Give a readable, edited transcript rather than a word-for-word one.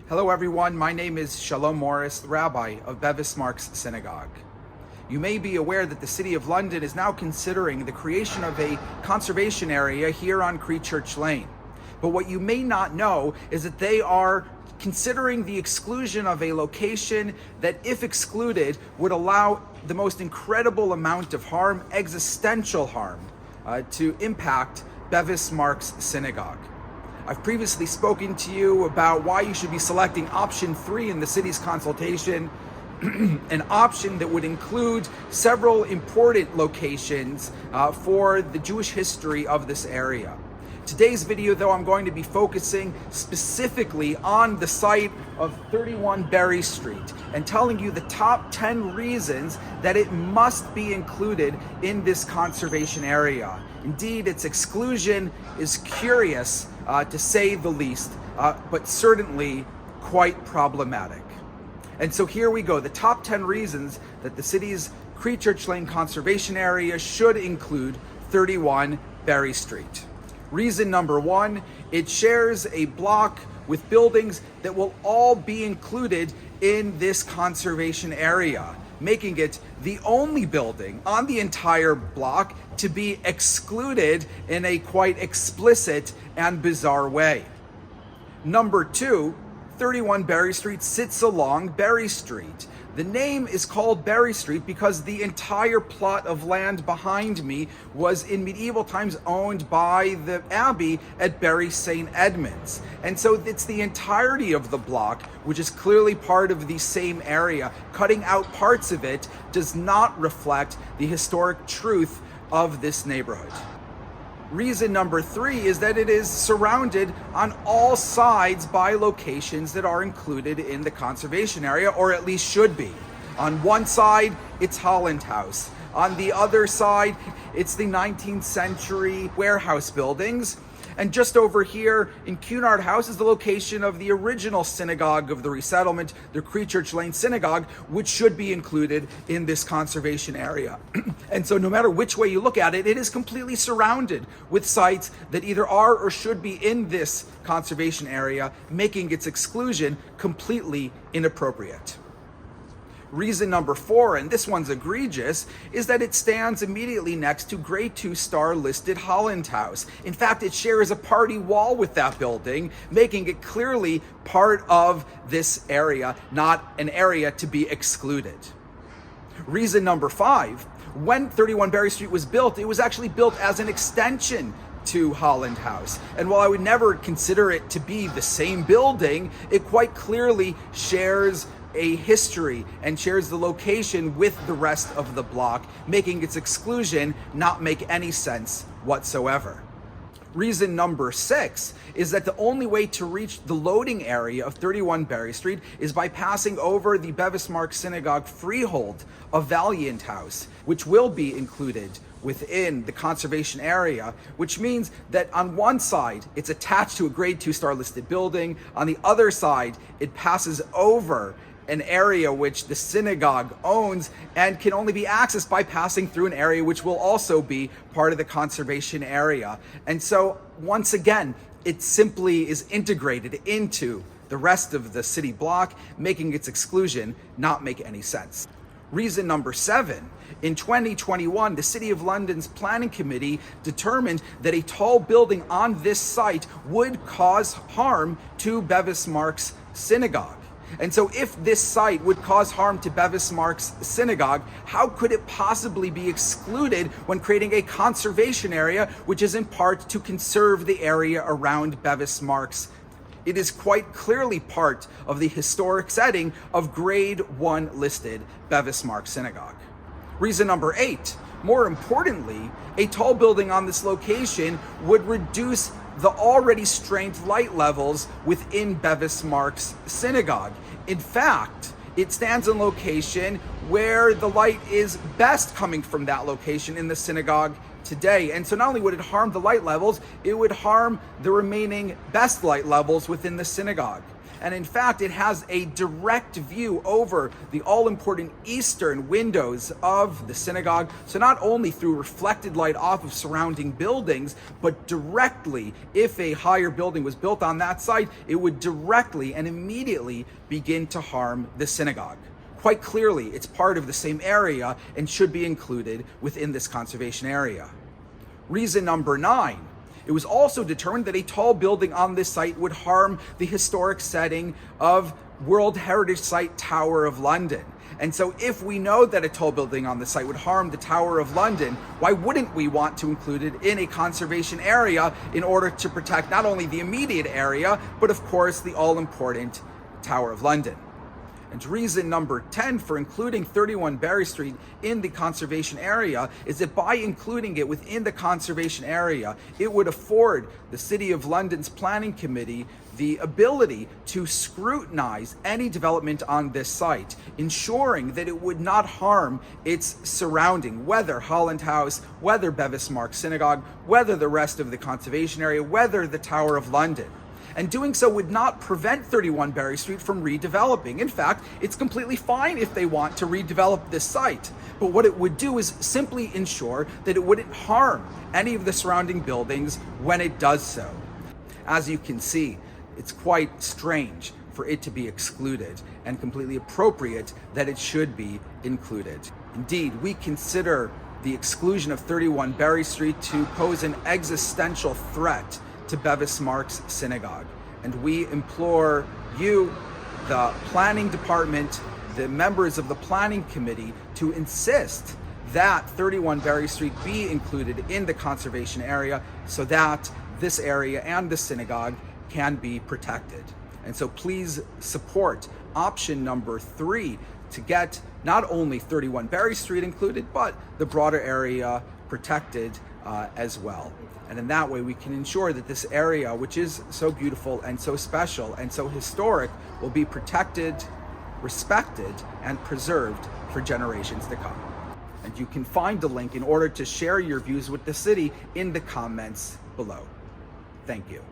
Hello everyone, my name is Shalom Morris, Rabbi of Bevis Marks Synagogue. You may be aware that the City of London is now considering the creation of a conservation area here on Creechurch Lane. But what you may not know is that they are considering the exclusion of a location that, if excluded, would allow the most incredible amount of harm, existential harm, to impact Bevis Marks Synagogue. I've previously spoken to you about why you should be selecting option 3 in the city's consultation, an option that would include several important locations for the Jewish history of this area. Today's video, though, I'm going to be focusing specifically on the site of 31 Berry Street and telling you the top 10 reasons that it must be included in this conservation area. Indeed, its exclusion is curious, to say the least, but certainly quite problematic. And so here we go, the top 10 reasons that the city's Creechurch Lane conservation area should include 31 Berry Street. Reason number 1, it shares a block with buildings that will all be included in this conservation area, making it the only building on the entire block to be excluded in a quite explicit and bizarre way. Number 2, 31 Berry Street sits along Berry Street. The name is called Berry Street because the entire plot of land behind me was in medieval times owned by the abbey at Bury St. Edmunds. And so it's the entirety of the block, which is clearly part of the same area. Cutting out parts of it does not reflect the historic truth of this neighborhood. Reason number 3 is that it is surrounded on all sides by locations that are included in the conservation area, or at least should be. On one side, it's Holland House. On the other side, it's the 19th century warehouse buildings. And just over here in Cunard House is the location of the original synagogue of the resettlement, the Creechurch Lane Synagogue, which should be included in this conservation area. And so no matter which way you look at it, it is completely surrounded with sites that either are or should be in this conservation area, making its exclusion completely inappropriate. Reason number 4, and this one's egregious, is that it stands immediately next to Grade 2-star listed Holland House. In fact, it shares a party wall with that building, making it clearly part of this area, not an area to be excluded. Reason number 5, when 31 Berry Street was built, it was actually built as an extension to Holland House. And while I would never consider it to be the same building, it quite clearly shares a history and shares the location with the rest of the block, making its exclusion not make any sense whatsoever. Reason number 6 is that the only way to reach the loading area of 31 Berry Street is by passing over the Bevis Marks Synagogue freehold of Valiant House, which will be included within the conservation area, which means that on one side, it's attached to a Grade 2-star listed building. On the other side, it passes over an area which the synagogue owns and can only be accessed by passing through an area which will also be part of the conservation area. And so once again, it simply is integrated into the rest of the city block, making its exclusion not make any sense. Reason number 7, in 2021, the City of London's Planning Committee determined that a tall building on this site would cause harm to Bevis Marks Synagogue. And so if this site would cause harm to Bevis Marks Synagogue, how could it possibly be excluded when creating a conservation area, which is in part to conserve the area around Bevis Marks? It is quite clearly part of the historic setting of Grade 1 listed Bevis Marks Synagogue. Reason number 8, more importantly, a tall building on this location would reduce the already strained light levels within Bevis Marks Synagogue. In fact, it stands in location where the light is best coming from that location in the synagogue today. And so not only would it harm the light levels, it would harm the remaining best light levels within the synagogue. And in fact, it has a direct view over the all-important eastern windows of the synagogue. So not only through reflected light off of surrounding buildings, but directly, if a higher building was built on that site, it would directly and immediately begin to harm the synagogue. Quite clearly, it's part of the same area and should be included within this conservation area. Reason number 9. It was also determined that a tall building on this site would harm the historic setting of World Heritage Site Tower of London. And so if we know that a tall building on the site would harm the Tower of London, why wouldn't we want to include it in a conservation area in order to protect not only the immediate area, but of course the all-important Tower of London? And reason number 10 for including 31 Berry Street in the conservation area is that by including it within the conservation area, it would afford the City of London's Planning Committee the ability to scrutinize any development on this site, ensuring that it would not harm its surrounding, whether Holland House, whether Bevis Marks Synagogue, whether the rest of the conservation area, whether the Tower of London. And doing so would not prevent 31 Berry Street from redeveloping. In fact, it's completely fine if they want to redevelop this site. But what it would do is simply ensure that it wouldn't harm any of the surrounding buildings when it does so. As you can see, it's quite strange for it to be excluded, and completely appropriate that it should be included. Indeed, we consider the exclusion of 31 Berry Street to pose an existential threat to Bevis Marks Synagogue. And we implore you, the planning department, the members of the planning committee, to insist that 31 Berry Street be included in the conservation area so that this area and the synagogue can be protected. And so please support option number 3 to get not only 31 Berry Street included, but the broader area protected as well. And in that way, we can ensure that this area, which is so beautiful and so special and so historic, will be protected, respected, and preserved for generations to come. And you can find the link in order to share your views with the city in the comments below. Thank you.